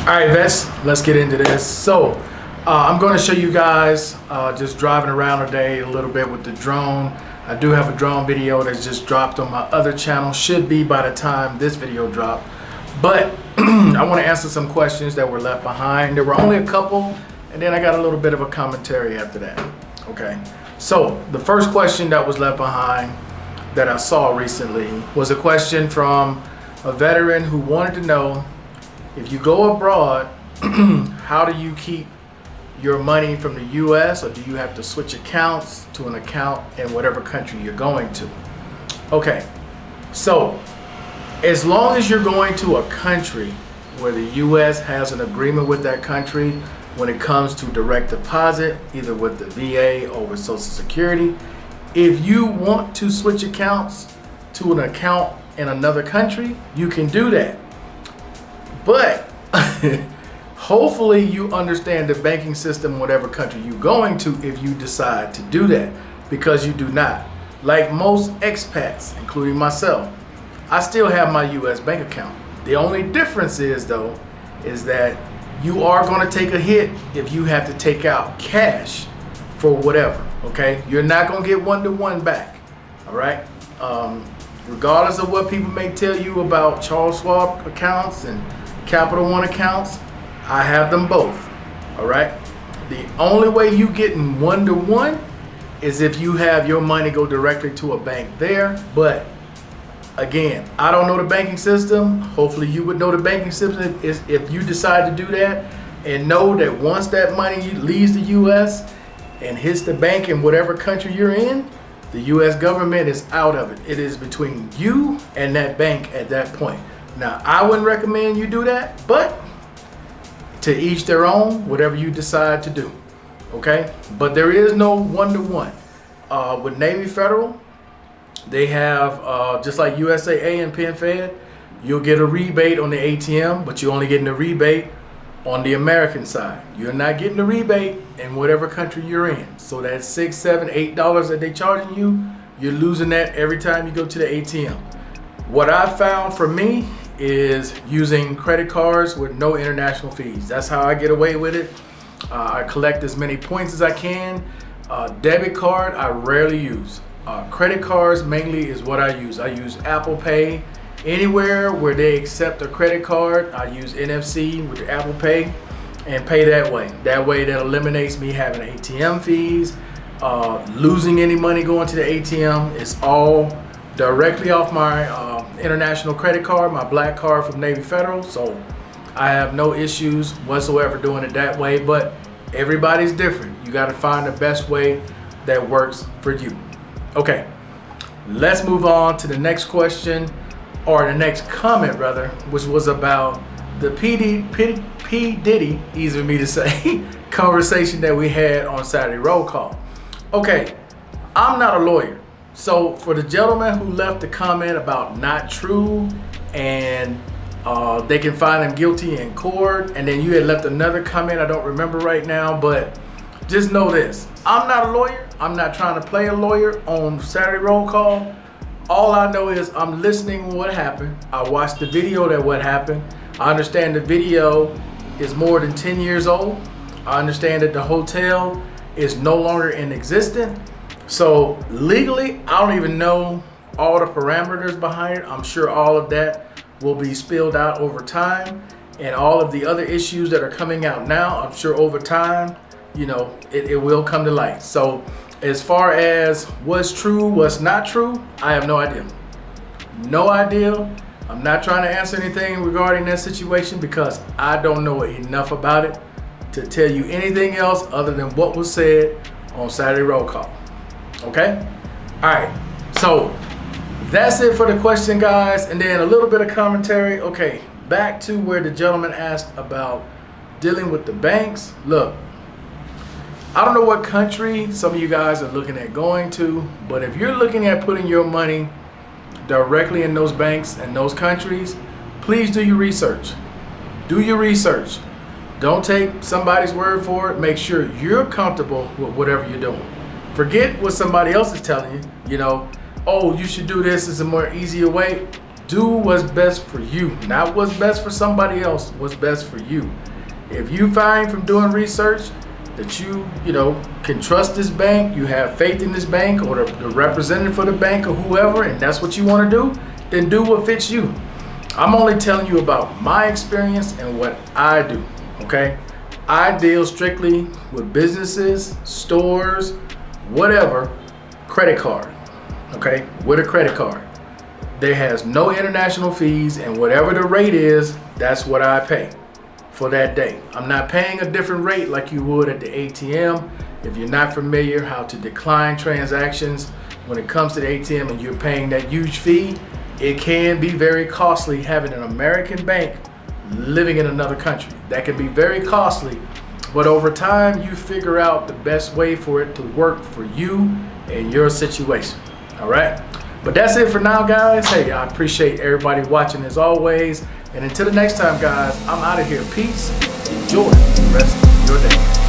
All right, let's get into this. So I'm going to show you guys just driving around today a little bit with the drone. I do have a drone video that's just dropped on my other channel. Should be by the time this video dropped. But I want to answer some questions that were left behind. There were only a couple, and then I got a little bit of a commentary after that. Okay. So the first question that was left behind that I saw recently was a question from a veteran who wanted to know, if you go abroad, how do you keep your money from the US, or do you have to switch accounts to an account in whatever country you're going to? Okay, so as long as you're going to a country where the US has an agreement with that country when it comes to direct deposit, either with the VA or with Social Security, if you want to switch accounts to an account in another country, you can do that. But hopefully you understand the banking system, whatever country you're going to, if you decide to do that, because you do not. Like most expats, including myself, I still have my US bank account. The only difference is though, is that you are going to take a hit if you have to take out cash for whatever, okay? You're not going to get one-to-one back, all right? Regardless of what people may tell you about Charles Schwab accounts and Capital One accounts, I have them both, all right? The only way you getting one-to-one is if you have your money go directly to a bank there. But again, I don't know the banking system. Hopefully you would know the banking system if you decide to do that, and know that once that money leaves the US and hits the bank in whatever country you're in, the US government is out of it. It is between you and that bank at that point. Now, I wouldn't recommend you do that, but to each their own, whatever you decide to do, okay? But there is no one-to-one. With Navy Federal, they have, just like USAA and PenFed, you'll get a rebate on the ATM, but you're only getting a rebate on the American side. You're not getting a rebate in whatever country you're in. So that $6, $7, $8 that they're charging you, you're losing that every time you go to the ATM. What I found for me is using credit cards with no international fees. That's how I get away with it. I collect as many points as I can. Debit card, I rarely use. Credit cards mainly is what I use. I use Apple Pay. Anywhere where they accept a credit card, I use NFC with Apple Pay and pay that way. That way that eliminates me having ATM fees, losing any money going to the ATM. It's all directly off my international credit card, my black card from Navy Federal. So I have no issues whatsoever doing it that way, but everybody's different. You got to find the best way that works for you. Okay, let's move on to the next question, or the next comment rather, which was about the P. Diddy, easy for me to say, conversation that we had on Saturday Roll Call. Okay, I'm not a lawyer. So for the gentleman who left the comment about not true and they can find him guilty in court, and then you had left another comment, I don't remember right now, but just know this. I'm not a lawyer. I'm not trying to play a lawyer on Saturday Roll Call. All I know is I'm listening to what happened. I watched the video that what happened. I understand the video is more than 10 years old. I understand that the hotel is no longer in existence. So legally, I don't even know all the parameters behind it. I'm sure all of that will be spilled out over time, and all of the other issues that are coming out now, I'm sure over time, you know, it will come to light. So as far as what's true, what's not true, I have no idea. No idea. I'm not trying to answer anything regarding that situation because I don't know enough about it to tell you anything else other than what was said on Saturday Roll Call. Okay? All right. So that's it for the question, guys. And then a little bit of commentary. Okay, back to where the gentleman asked about dealing with the banks. Look, I don't know what country some of you guys are looking at going to, but if you're looking at putting your money directly in those banks and those countries, please do your research. Do your research. Don't take somebody's word for it. Make sure you're comfortable with whatever you're doing. Forget what somebody else is telling you. You know, oh, you should do this. It's a more easier way. Do what's best for you, not what's best for somebody else, what's best for you. If you find from doing research that you can trust this bank, you have faith in this bank or the representative for the bank or whoever, and that's what you want to do, then do what fits you. I'm only telling you about my experience and what I do, okay? I deal strictly with businesses, stores, whatever, credit card, okay? With a credit card. There has no international fees, and whatever the rate is, that's what I pay for that day. I'm not paying a different rate like you would at the ATM. If you're not familiar how to decline transactions when it comes to the ATM and you're paying that huge fee, it can be very costly having an American bank living in another country. That can be very costly, but over time you figure out the best way for it to work for you and your situation. All right? But that's it for now, guys. Hey, I appreciate everybody watching as always. And until the next time, guys, I'm out of here. Peace. Enjoy the rest of your day.